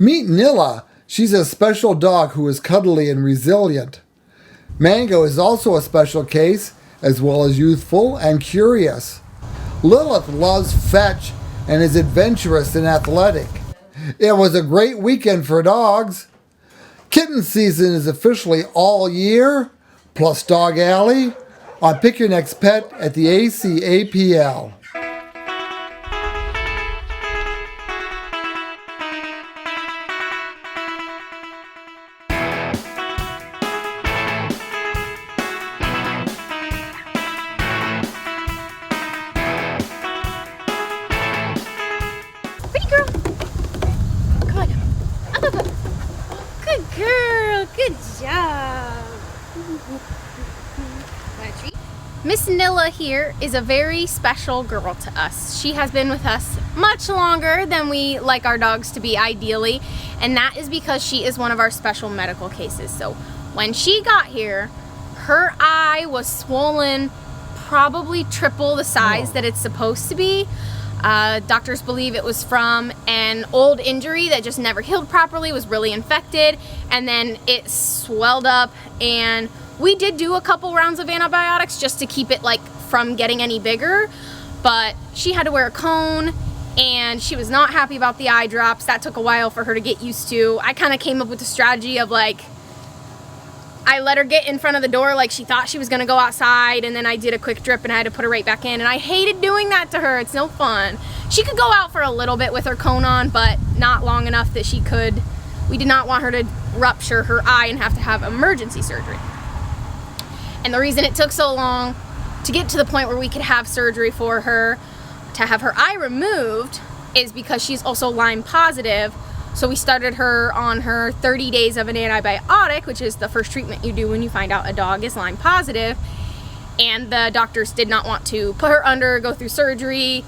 Meet Nilla. She's a special dog who is cuddly and resilient. Mango is also a special case, as well as youthful and curious. Lilith loves fetch and is adventurous and athletic. It was a great weekend for dogs. Kitten season is officially all year, plus Dog Alley, on Pick Your Next Pet at the ACAPL. Pretty girl. Good. Good girl. Good job. Want a treat? Miss Nilla here is a very special girl to us. She has been with us much longer than we like our dogs to be ideally, and that is because she is one of our special medical cases. So when she got here, her eye was swollen probably triple the size that it's supposed to be. Doctors believe it was from an old injury that just never healed properly, was really infected, and then it swelled up, and we did do a couple rounds of antibiotics just to keep it like from getting any bigger, but she had to wear a cone and she was not happy about the eye drops. That took a while for her to get used to. I kind of came up with the strategy of like, I let her get in front of the door like she thought she was gonna go outside, and then I did a quick drip and I had to put her right back in, and I hated doing that to her. It's no fun. She could go out for a little bit with her cone on, but not long enough that she could. We did not want her to rupture her eye and have to have emergency surgery. And the reason it took so long to get to the point where we could have surgery for her, to have her eye removed, is because she's also Lyme positive. So we started her on her 30 days of an antibiotic, which is the first treatment you do when you find out a dog is Lyme positive. And the doctors did not want to put her under, go through surgery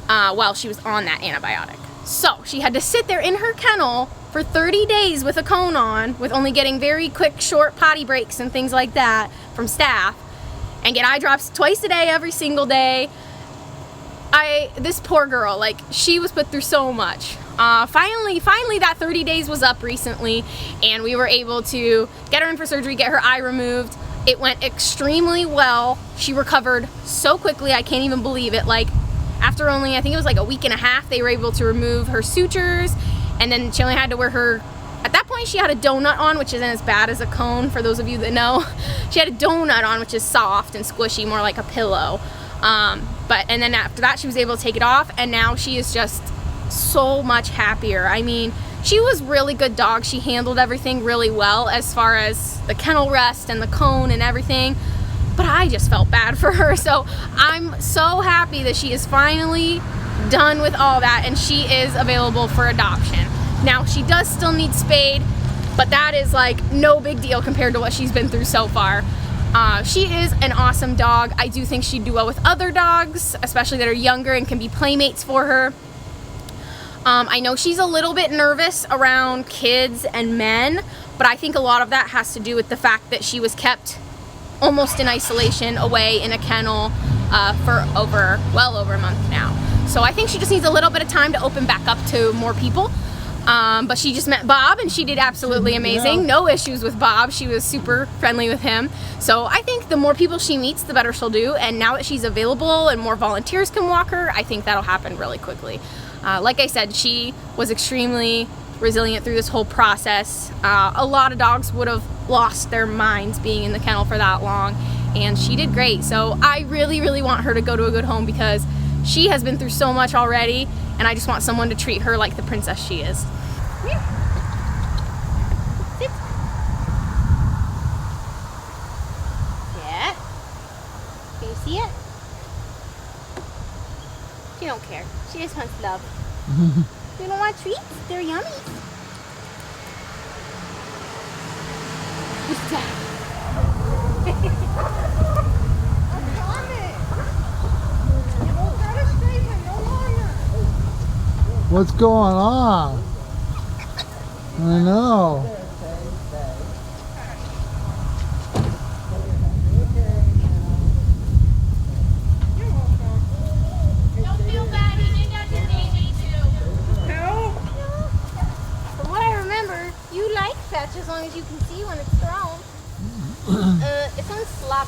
while she was on that antibiotic. So she had to sit there in her kennel for 30 days with a cone on, with only getting very quick, short potty breaks and things like that from staff, and get eye drops twice a day, every single day. This poor girl, like, she was put through so much. Finally that 30 days was up recently, and we were able to get her in for surgery, get her eye removed. It went extremely well. She recovered so quickly, I can't even believe it. Like, after only, I think it was like a week and a half, they were able to remove her sutures, and then she only had to wear her, at that point she had a donut on, which isn't as bad as a cone, for those of you that know. She had a donut on, which is soft and squishy, more like a pillow. And then after that she was able to take it off, and now she is just so much happier. I mean, she was really good dog. She handled everything really well as far as the kennel rest and the cone and everything, but I just felt bad for her. So I'm so happy that she is finally done with all that and she is available for adoption. Now, she does still need spayed, but that is like no big deal compared to what she's been through so far. She is an awesome dog. I do think she'd do well with other dogs, especially that are younger and can be playmates for her. I know she's a little bit nervous around kids and men, but I think a lot of that has to do with the fact that she was kept almost in isolation away in a kennel for well over a month now. So I think she just needs a little bit of time to open back up to more people. But she just met Bob and she did absolutely amazing. No issues with Bob. She was super friendly with him. So I think the more people she meets, the better she'll do. And now that she's available and more volunteers can walk her, I think that'll happen really quickly. Like I said, she was extremely resilient through this whole process. A lot of dogs would have lost their minds being in the kennel for that long, and she did great. So I really, really want her to go to a good home because she has been through so much already, and I just want someone to treat her like the princess she is. Come here. Sit. Yeah. Can you see it? She don't care. She just wants love. You don't want treats? They're yummy. What's going on? I know. Don't feel bad, he did that to Amy too. Help! For what?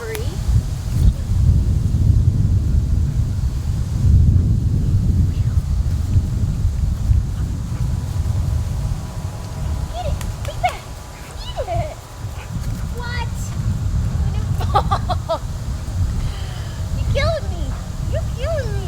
recovery. Get it! Bring back! Get it! What? You're killing me! You're killing me!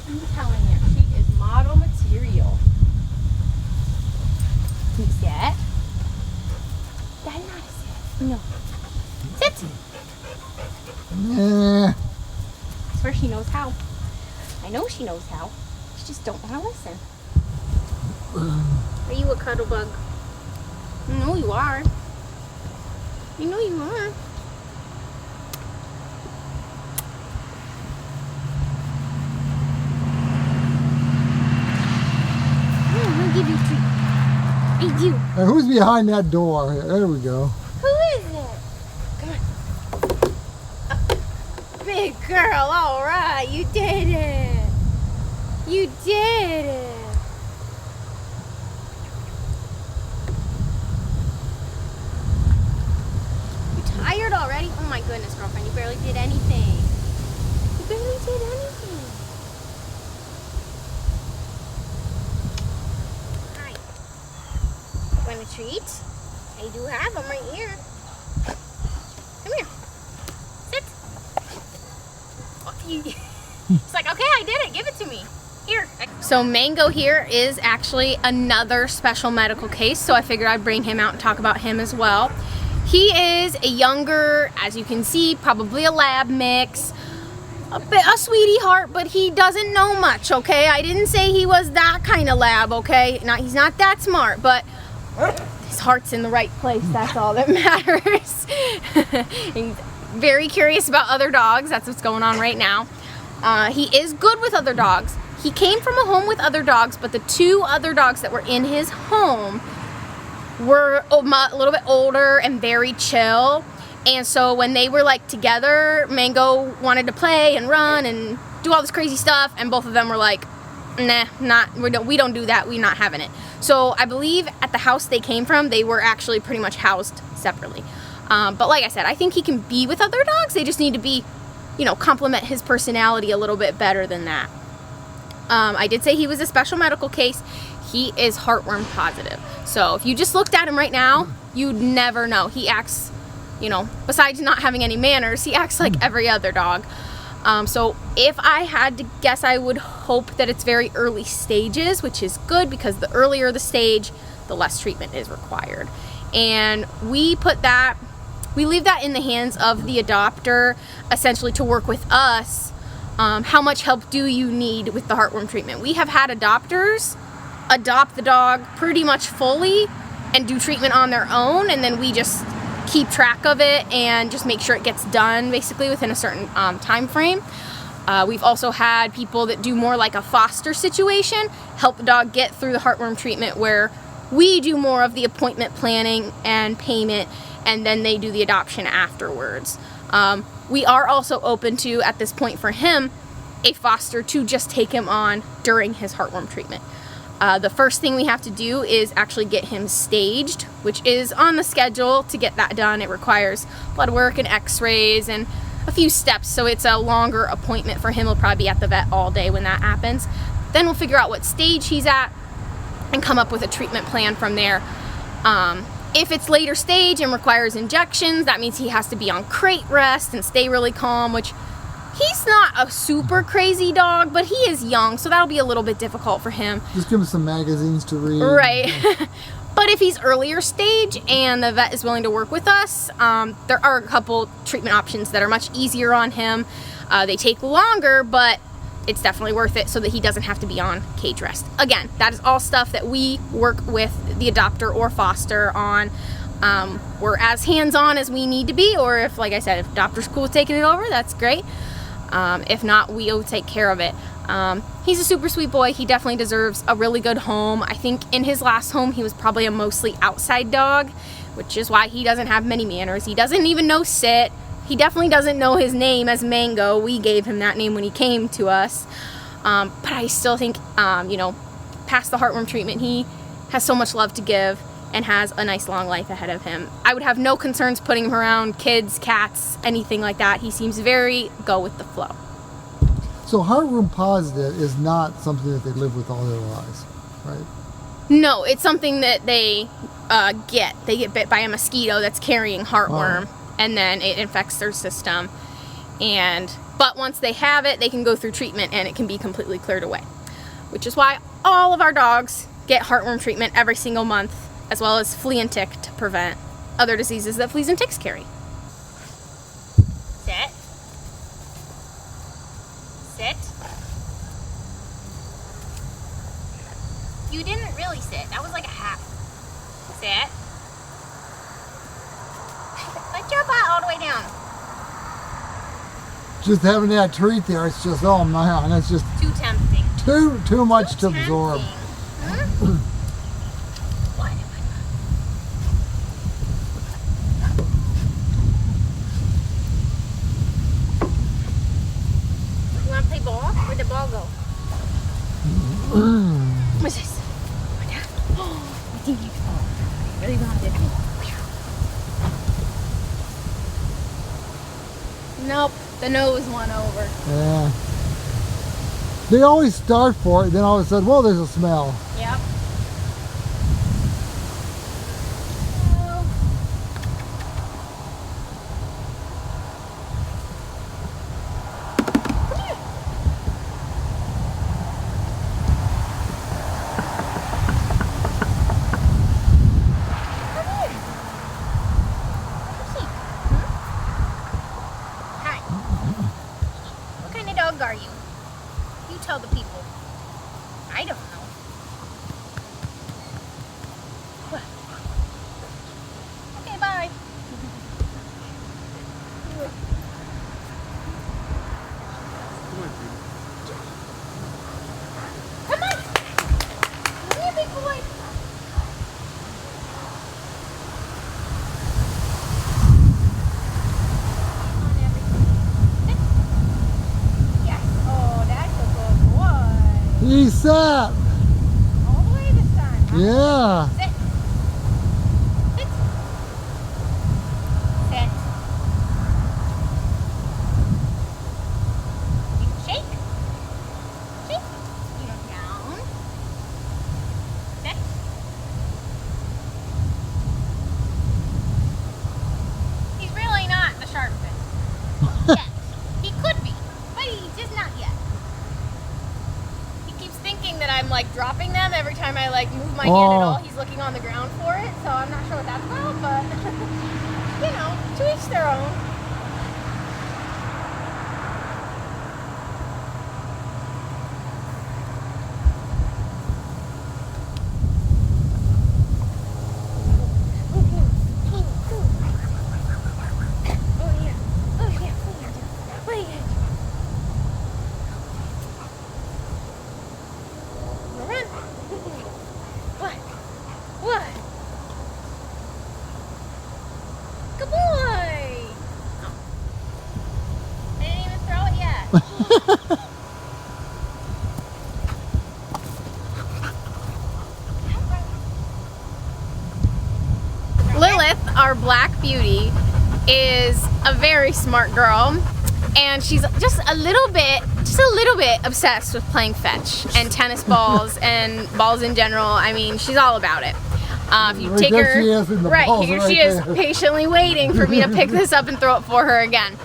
I'm telling you, she is model material. Can you sit? Daddy, not sit. No. Sit. Yeah. I swear she knows how. I know she knows how. She just don't want to listen. Are you a cuddle bug? I know you are. I know you are. Give you a treat. I do. Hey, who's behind that door? There we go. Who is it? Come on. Big girl, all right. You did it. You did it. You tired already? Oh my goodness, girlfriend. You barely did anything. You barely did anything. Want a treat? I do have them right here. Come here. Sit. Oh, it's like, okay, I did it. Give it to me. Here. So Mango here is actually another special medical case, so I figured I'd bring him out and talk about him as well. He is a younger, as you can see, probably a lab mix. A sweetie heart, but he doesn't know much, okay? I didn't say he was that kind of lab, okay? He's not that smart, but his heart's in the right place. That's all that matters. He's very curious about other dogs. That's what's going on right now. He is good with other dogs. He came from a home with other dogs, but the two other dogs that were in his home were a little bit older and very chill. And so when they were like together, Mango wanted to play and run and do all this crazy stuff, and both of them were like, nah, we don't do that. We're not having it. So I believe at the house they came from, they were actually pretty much housed separately. But like I said, I think he can be with other dogs. They just need to be, complement his personality a little bit better than that. I did say he was a special medical case. He is heartworm positive. So if you just looked at him right now, you'd never know. He acts, besides not having any manners, he acts like every other dog. So if I had to guess, I would hope that it's very early stages, which is good because the earlier the stage, the less treatment is required. And we leave that in the hands of the adopter, essentially to work with us. How much help do you need with the heartworm treatment? We have had adopters adopt the dog pretty much fully and do treatment on their own, and then we just keep track of it and just make sure it gets done basically within a certain time frame. We've also had people that do more like a foster situation, help the dog get through the heartworm treatment, where we do more of the appointment planning and payment, and then they do the adoption afterwards. We are also open to, at this point for him, a foster to just take him on during his heartworm treatment. The first thing we have to do is actually get him staged, which is on the schedule to get that done. It requires blood work and x-rays and a few steps, so it's a longer appointment for him. He'll probably be at the vet all day when that happens. Then we'll figure out what stage he's at and come up with a treatment plan from there. If it's later stage and requires injections, that means he has to be on crate rest and stay really calm, which he's not a super crazy dog, but he is young, so that'll be a little bit difficult for him. Just give him some magazines to read. Right. But if he's earlier stage and the vet is willing to work with us, there are a couple treatment options that are much easier on him. They take longer, but it's definitely worth it so that he doesn't have to be on cage rest. Again, that is all stuff that we work with the adopter or foster on. We're as hands-on as we need to be, or if, like I said, if adopter's cool with taking it over, that's great. If not, we'll take care of it. He's a super sweet boy. He definitely deserves a really good home. I think in his last home, he was probably a mostly outside dog, which is why he doesn't have many manners. He doesn't even know sit. He definitely doesn't know his name as Mango. We gave him that name when he came to us. But I still think, you know, past the heartworm treatment, he has so much love to give and has a nice long life ahead of him. I would have no concerns putting him around kids, cats, anything like that. He seems very go with the flow. So heartworm positive is not something that they live with all their lives, right? No, it's something that they get. They get bit by a mosquito that's carrying heartworm, and then it infects their system. But once they have it, they can go through treatment and it can be completely cleared away. Which is why all of our dogs get heartworm treatment every single month, as well as flea and tick to prevent other diseases that fleas and ticks carry. Sit. Sit. You didn't really sit. That was like a half. Sit. Put your butt all the way down. Just having that treat there, it's just, oh man, it's just Too tempting. too much to absorb. Huh? What? You want to play ball? Where'd the ball go? What's this? Oh, I think you really want it. Nope, the nose won over. Yeah. They always start for it, then all of a sudden, whoa, there's a smell. Yep. Are you? You tell the people. I don't know. What? Okay, bye. Come on. Come here, big boy. He sat. All the way this time. Huh? Yeah. Sit. Sit. Sit. Shake. Shake. You go down. Sit. He's really not the sharpest. Yet. He could be, but he's just not yet. Thinking that I'm like dropping them every time I like move my hand at all. He's looking on the ground for it, so I'm not sure what that's about, but you know, to each their own. Good boy! Oh. I didn't even throw it yet. Lilith, our black beauty, is a very smart girl, and she's just a little bit obsessed with playing fetch and tennis balls and balls in general. I mean, she's all about it. If you take her, here she is patiently waiting for me to pick this up and throw it for her again.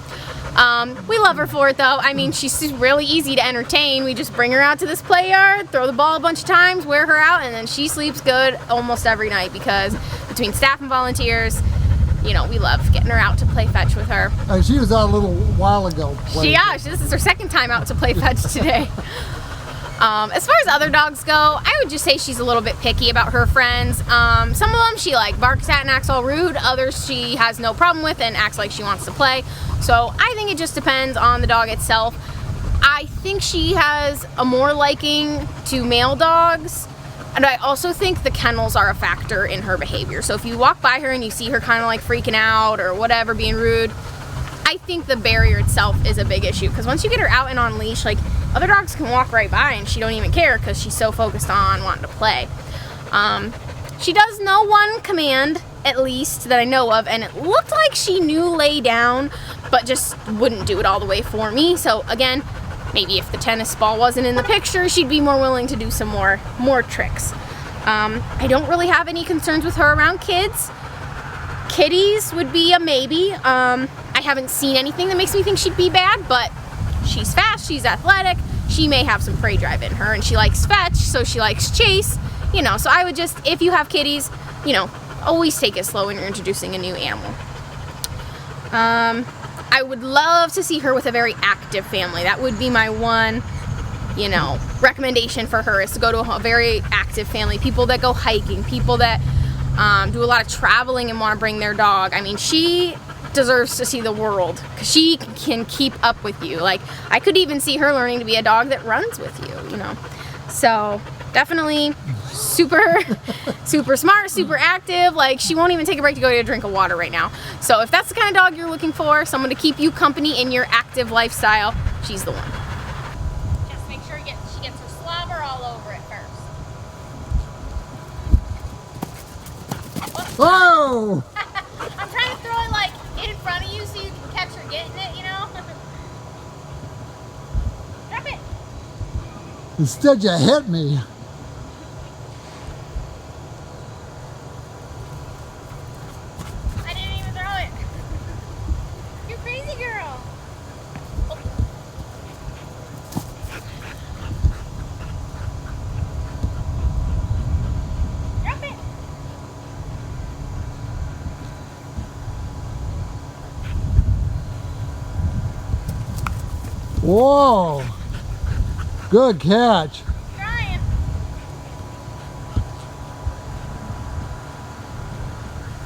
We love her for it though. I mean, she's really easy to entertain. We just bring her out to this play yard, throw the ball a bunch of times, wear her out, and then she sleeps good almost every night because between staff and volunteers, you know, we love getting her out to play fetch with her. She was out a little while ago. This is her second time out to play fetch today. As far as other dogs go, I would just say she's a little bit picky about her friends. Some of them she like barks at and acts all rude. Others she has no problem with and acts like she wants to play. So I think it just depends on the dog itself. I think she has a more liking to male dogs. And I also think the kennels are a factor in her behavior. So if you walk by her and you see her kind of like freaking out or whatever, being rude, I think the barrier itself is a big issue. Because once you get her out and on leash, like other dogs can walk right by and she don't even care because she's so focused on wanting to play. She does know one command, at least, that I know of. And it looked like she knew lay down, but just wouldn't do it all the way for me. So again, maybe if the tennis ball wasn't in the picture, she'd be more willing to do some more tricks. I don't really have any concerns with her around kids. Kitties would be a maybe. I haven't seen anything that makes me think she'd be bad, but she's fast, she's athletic, she may have some prey drive in her, and she likes fetch, so she likes chase, you know, so I would just, if you have kitties, you know, always take it slow when you're introducing a new animal. I would love to see her with a very active family. That would be my one, you know, recommendation for her, is to go to a very active family. People that go hiking, people that do a lot of traveling and want to bring their dog. I mean, she deserves to see the world because she can keep up with you. Like, I could even see her learning to be a dog that runs with you, you know. So definitely super smart, super active. Like, she won't even take a break to go get a drink of water right now. So if that's the kind of dog you're looking for, someone to keep you company in your active lifestyle, she's the one. Just make sure she gets her slobber all over it first. Whoa! I'm trying to throw it like in front of you so you can catch her getting it, you know? Drop it! Instead you hit me. I didn't even throw it. You crazy girl. Oh. Drop it. Whoa! Good catch. Trying.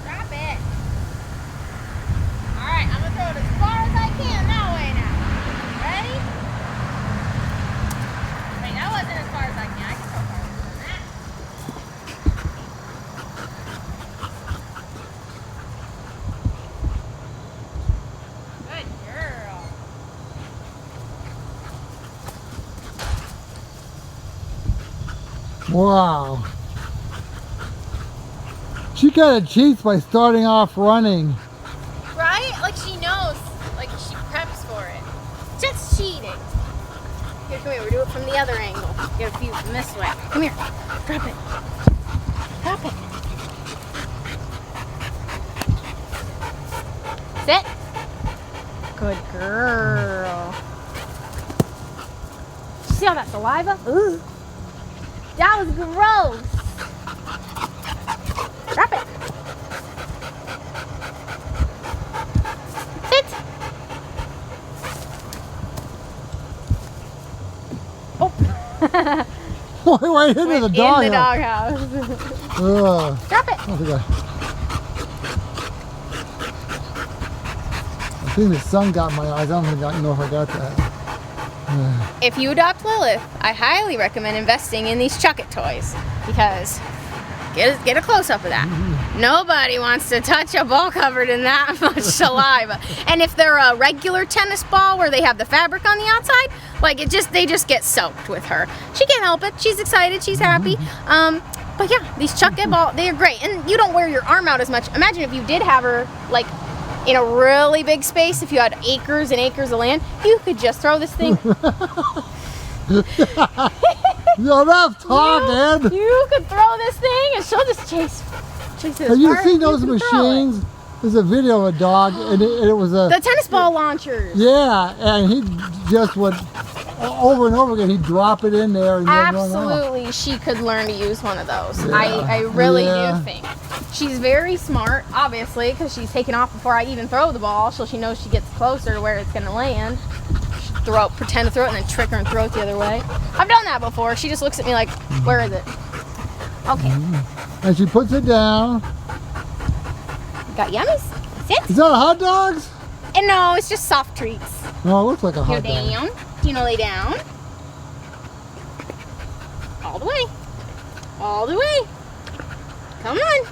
Drop it. Alright, I'm gonna throw it as far as I can that way now. Ready? Wait, that wasn't as far as I can. I can throw farther than that. Good girl. Wow. She kind of cheats by starting off running. Right? Like she knows. Like she preps for it. Just cheating. Here, come here. We'll do it from the other angle. Get a few from this way. Come here. Drop it. Drop it. Sit. Good girl. See all that saliva? Ooh. That was gross. Drop it. Sit. Oh. Right into the dog in the house. doghouse. Drop it. I think the sun got my eyes. I don't know if I got that. If you adopt Lilith, I highly recommend investing in these Chuck It toys because get a close-up of that. Nobody wants to touch a ball covered in that much saliva. And if they're a regular tennis ball where they have the fabric on the outside, like they just get soaked with her. She can't help it. She's excited. She's happy. But yeah, these Chuck It ball, they are great. And you don't wear your arm out as much. Imagine if you did have her like in a really big space, if you had acres and acres of land, you could just throw this thing. Enough talking. You could throw this thing and she'll just chase it. Have you seen those machines? There's a video of a dog, and it was the tennis ball launchers. Yeah, and he just would over and over again. He'd drop it in there. And absolutely, she could learn to use one of those. Yeah. I really do think. She's very smart, obviously, because she's taking off before I even throw the ball, so she knows she gets closer to where it's going to land. Pretend to throw it, and then trick her and throw it the other way. I've done that before. She just looks at me like, where is it? Okay. And she puts it down. Got yummies. Sit. Is that a hot dogs? And no, it's just soft treats. No, it looks like a You're hot dog. down. Do you know lay down? All the way. All the way. Come on.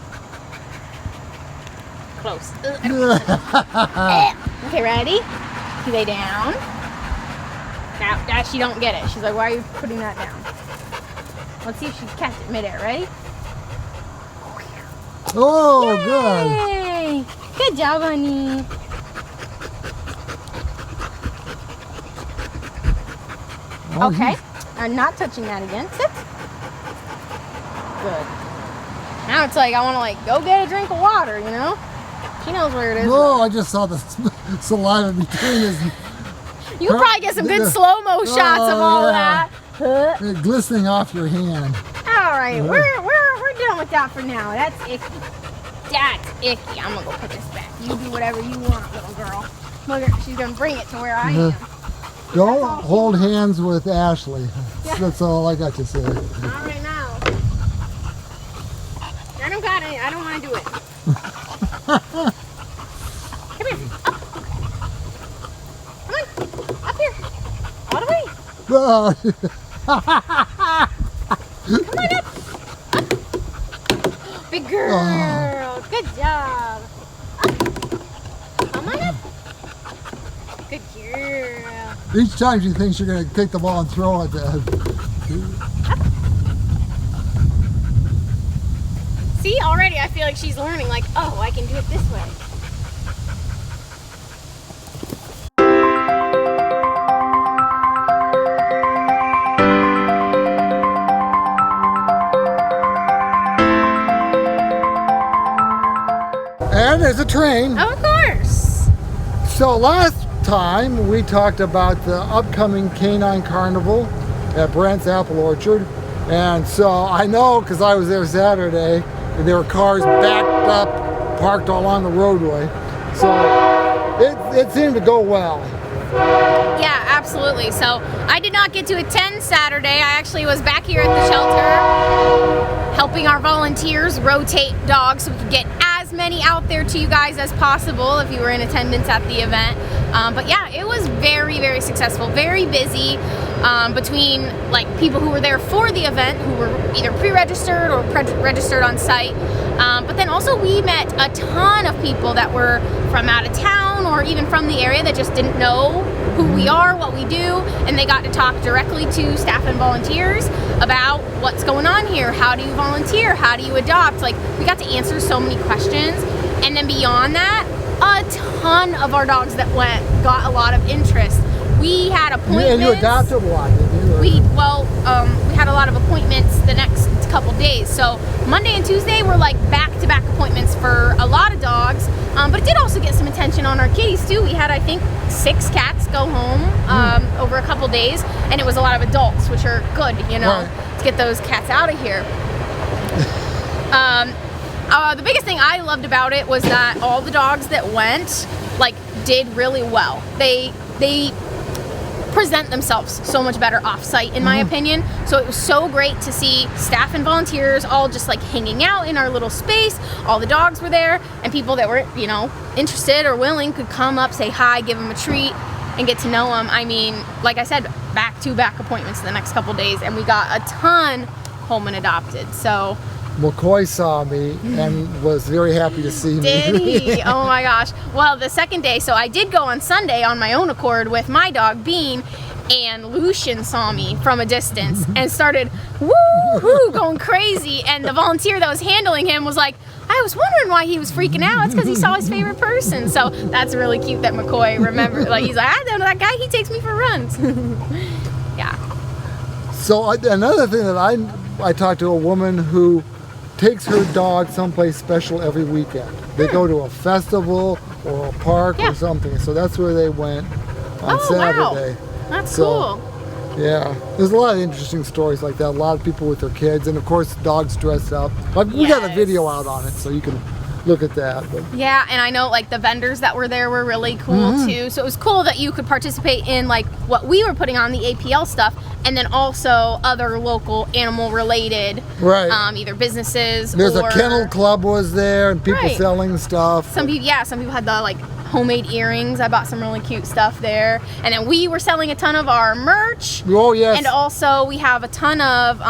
Close. Okay, ready? You lay down. Now she don't get it. She's like, why are you putting that down? Let's see if she can catch it midair. Ready? Oh, Yay! Good job, honey. good. Oh, Okay. I'm not touching that again. Sit. Good. Now it's like I want to go get a drink of water, you know? She knows where it is. No, I just saw the saliva between his. You can probably get some good slow-mo shots of all that. Glistening off your hand. All right, we're done with that for now. That's icky. That's icky. I'm gonna go put this back. You do whatever you want, little girl. Look at her. She's gonna bring it to where I am. Don't hold hands with Ashley. That's all I got to say. All right now. I don't got it. I don't want to do it. Come here. Up. Come on. Up here. All the way. Come on up. Big girl. Good job. Up. Come on up. Good girl. Each time she thinks you're going to take the ball and throw it. See, already I feel like she's learning, like, oh, I can do it this way. And there's a train. Of course. So last time we talked about the upcoming Canine Carnival at Brent's Apple Orchard. And so I know, because I was there Saturday, and there were cars backed up, parked all along the roadway. So it seemed to go well. Yeah, absolutely. So I did not get to attend Saturday. I actually was back here at the shelter helping our volunteers rotate dogs so we could get as many out there to you guys as possible if you were in attendance at the event. But yeah, it was very, very successful, very busy between people who were there for the event, who were either pre-registered or registered on site. But then also we met a ton of people that were from out of town or even from the area that just didn't know who we are, what we do, and they got to talk directly to staff and volunteers about what's going on here. How do you volunteer? How do you adopt? We got to answer so many questions. And then beyond that, a ton of our dogs that went got a lot of interest. We had appointments. And you adopted one, didn't you? We had a lot of appointments the next couple days. So Monday and Tuesday were back-to-back appointments for a lot of dogs. But it did also get some attention on our kitties too. We had, I think, 6 cats go home over a couple days, and it was a lot of adults, which are good, you know, right, to get those cats out of here. The biggest thing I loved about it was that all the dogs that went, did really well. They present themselves so much better off-site, in my opinion. So it was so great to see staff and volunteers all just hanging out in our little space. All the dogs were there, and people that were, interested or willing could come up, say hi, give them a treat, and get to know them. I mean, like I said, back-to-back appointments the next couple days, and we got a ton home and adopted. So McCoy saw me and was very happy to see me. did he? Oh my gosh. Well, the second day, so I did go on Sunday on my own accord with my dog Bean, and Lucian saw me from a distance and started woo-hoo going crazy, and the volunteer that was handling him was like, I was wondering why he was freaking out. It's because he saw his favorite person. So that's really cute that McCoy remembered. He's like, I know that guy, he takes me for runs. Yeah. So another thing that I talked to a woman who takes her dog someplace special every weekend. They go to a festival or a park or something. So that's where they went on Saturday. Wow. That's so cool. Yeah, there's a lot of interesting stories like that. A lot of people with their kids, and of course, dogs dressed up. But we got a video out on it, so you can look at that. But. Yeah, and I know like the vendors that were there were really cool too. So it was cool that you could participate in like what we were putting on the APL stuff, and then also other local animal related, either businesses. There's or a kennel club was there, and people selling stuff. Some people had the like homemade earrings. I bought some really cute stuff there, and then we were selling a ton of our merch. Oh yes. And also we have a ton of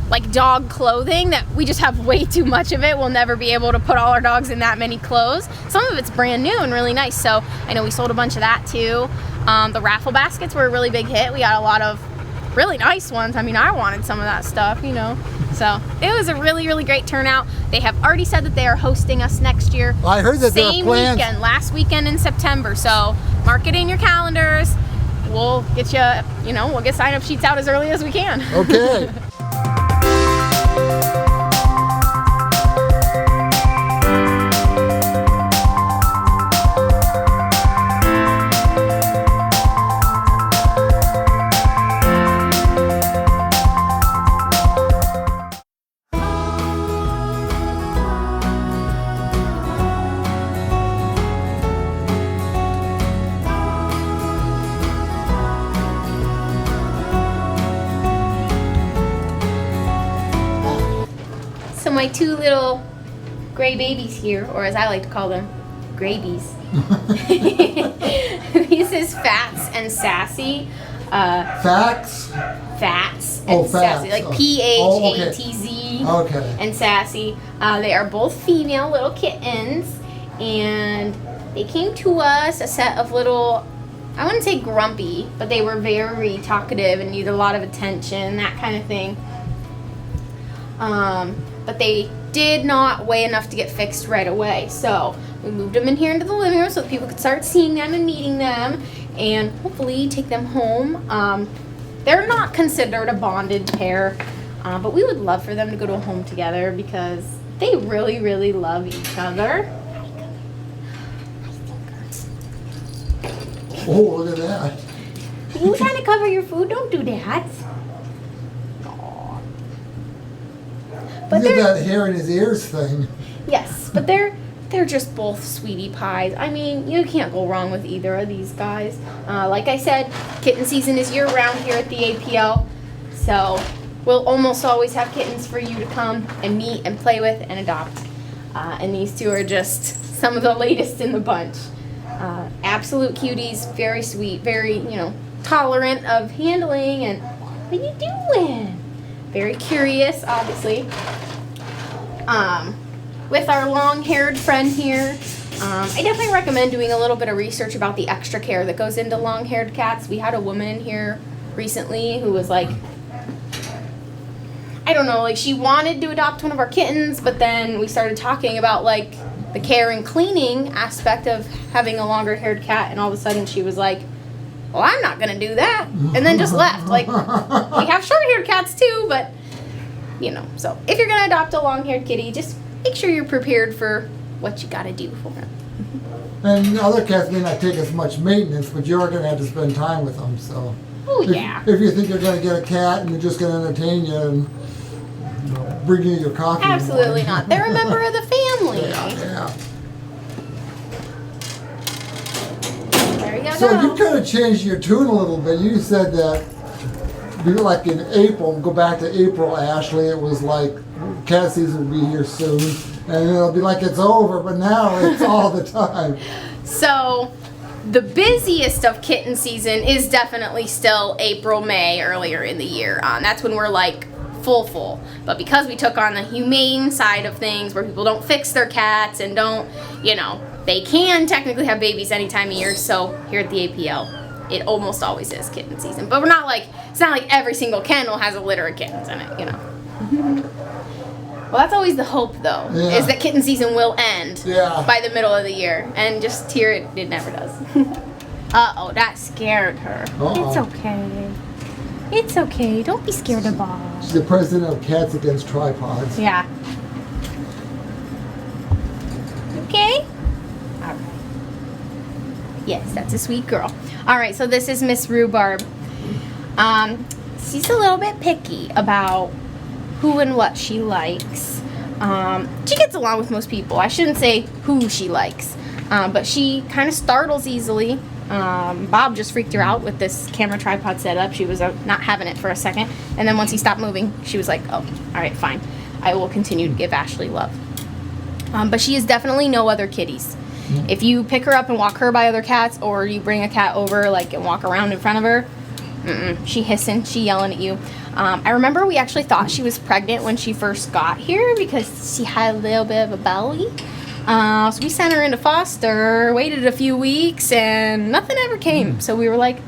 like dog clothing that we just have way too much of it. We'll never be able to put all our dogs in that many clothes. Some of it's brand new and really nice, so I know we sold a bunch of that too. The raffle baskets were a really big hit. We got a lot of really nice ones. I mean, I wanted some of that stuff, you know. So it was a really, really great turnout. They have already said that they are hosting us next year. I heard that same weekend, last weekend in September. So mark it in your calendars. We'll get we'll get sign-up sheets out as early as we can. Okay. So my two little gray babies here, or as I like to call them, graybies. This is Fats and Sassy. Fats and Sassy, like P-H-A-T-Z and Sassy. They are both female little kittens, and they came to us, a set of little, I wouldn't say grumpy, but they were very talkative and needed a lot of attention, that kind of thing. But they did not weigh enough to get fixed right away. So we moved them in here into the living room so that people could start seeing them and meeting them and hopefully take them home. They're not considered a bonded pair, but we would love for them to go to a home together because they really, really love each other. Oh, look at that. Are you trying to cover your food? Don't do that. But look at that hair in his ears thing. Yes, but they're just both sweetie pies. I mean, you can't go wrong with either of these guys. Like I said, kitten season is year-round here at the APL, so we'll almost always have kittens for you to come and meet and play with and adopt. And these two are just some of the latest in the bunch. Absolute cuties, very sweet, very, tolerant of handling. And what are you doing? Very curious, obviously. With our long-haired friend here, I definitely recommend doing a little bit of research about the extra care that goes into long-haired cats. We had a woman in here recently who was like, I don't know, like she wanted to adopt one of our kittens, but then we started talking about like the care and cleaning aspect of having a longer-haired cat, and all of a sudden she was like, well, I'm not going to do that. And then just left. Like, we have short-haired cats too, but, So if you're going to adopt a long-haired kitty, just make sure you're prepared for what you got to do for them. And other cats may not take as much maintenance, but you're going to have to spend time with them. So, if you think you're going to get a cat and they're just going to entertain you and bring you your coffee. Absolutely not. They're a member of the family. Yeah. So you kind of changed your tune a little bit. You said that, like in April, go back to April, Ashley, it was like cat season will be here soon, and it'll be like it's over, but now it's all the time. So the busiest of kitten season is definitely still April, May, earlier in the year. That's when we're like full. But because we took on the humane side of things where people don't fix their cats and don't, they can technically have babies any time of year, so here at the APL, it almost always is kitten season. But it's not like every single kennel has a litter of kittens in it, Well, that's always the hope, though, is that kitten season will end by the middle of the year. And just here, it never does. Uh-oh, that scared her. Uh-oh. It's okay. It's okay. Don't be scared of Bob. She's the president of Cats Against Tripods. Yeah. Okay? All right. Yes, that's a sweet girl. All right, so this is Miss Rhubarb. She's a little bit picky about who and what she likes. She gets along with most people. I shouldn't say who she likes, but she kind of startles easily. Bob just freaked her out with this camera tripod setup. She was not having it for a second, and then once he stopped moving, she was like, oh, all right, fine. I will continue to give Ashley love. But she is definitely no other kitties. If you pick her up and walk her by other cats, or you bring a cat over like and walk around in front of her, she hissing, she yelling at you. I remember we actually thought she was pregnant when she first got here because she had a little bit of a belly. So we sent her into foster, waited a few weeks, and nothing ever came. So we were like,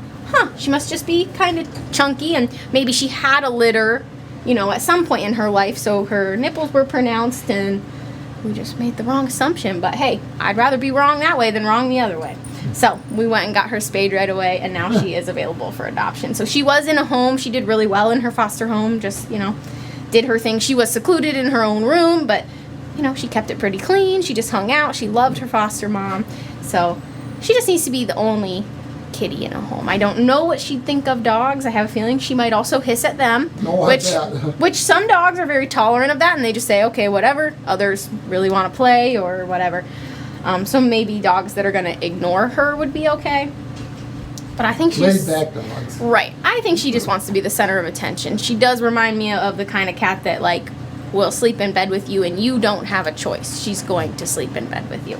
she must just be kind of chunky, and maybe she had a litter, you know, at some point in her life, so her nipples were pronounced, and we just made the wrong assumption. But hey, I'd rather be wrong that way than wrong the other way. So we went and got her spayed right away, and now she is available for adoption. So she was in a home. She did really well in her foster home, just, you know, did her thing. She was secluded in her own room, but, you know, she kept it pretty clean. She just hung out. She loved her foster mom. So she just needs to be the only kitty in a home. I don't know what she'd think of dogs. I have a feeling she might also hiss at them, which some dogs are very tolerant of that, and they just say, okay, whatever. Others really want to play or whatever. So maybe dogs that are going to ignore her would be okay. But I think she's... laid back dogs. Right. I think she just wants to be the center of attention. She does remind me of the kind of cat that, like, will sleep in bed with you and you don't have a choice. She's going to sleep in bed with you.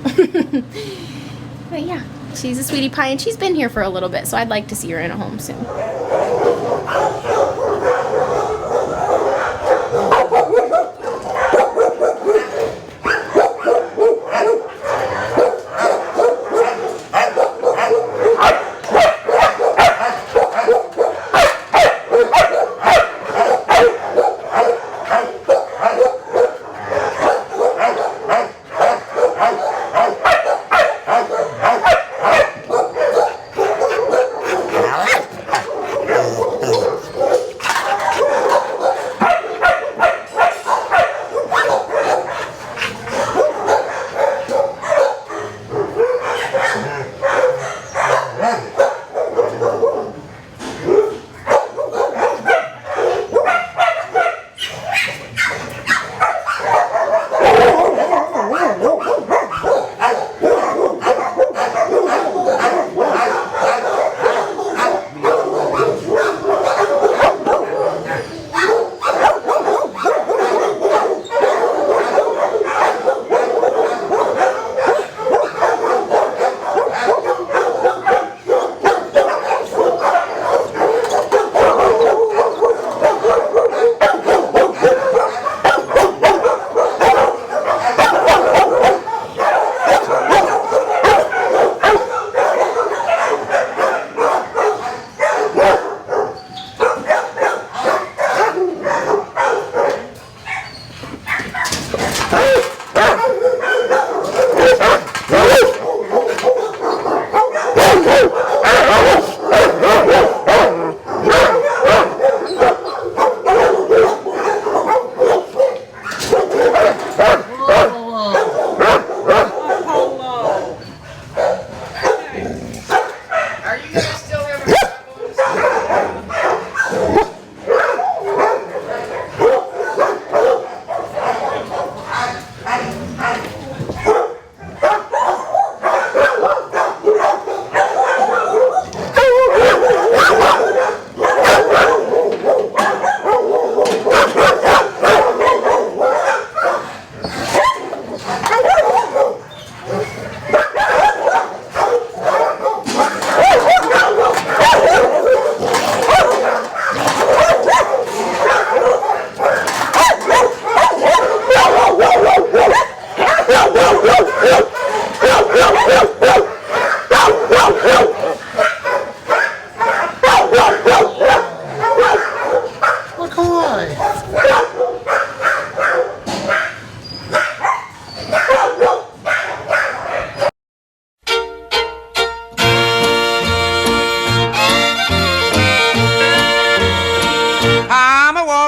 But yeah, she's a sweetie pie, and she's been here for a little bit, so I'd like to see her in a home soon.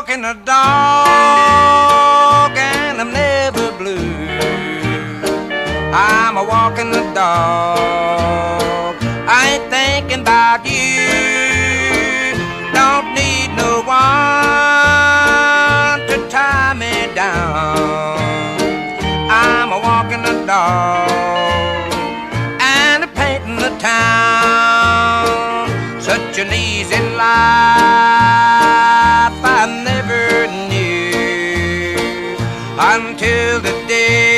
walking a dog and I'm never blue. I'm a walking the dog, I ain't thinking about you. Don't town. Such an easy life I never knew until the day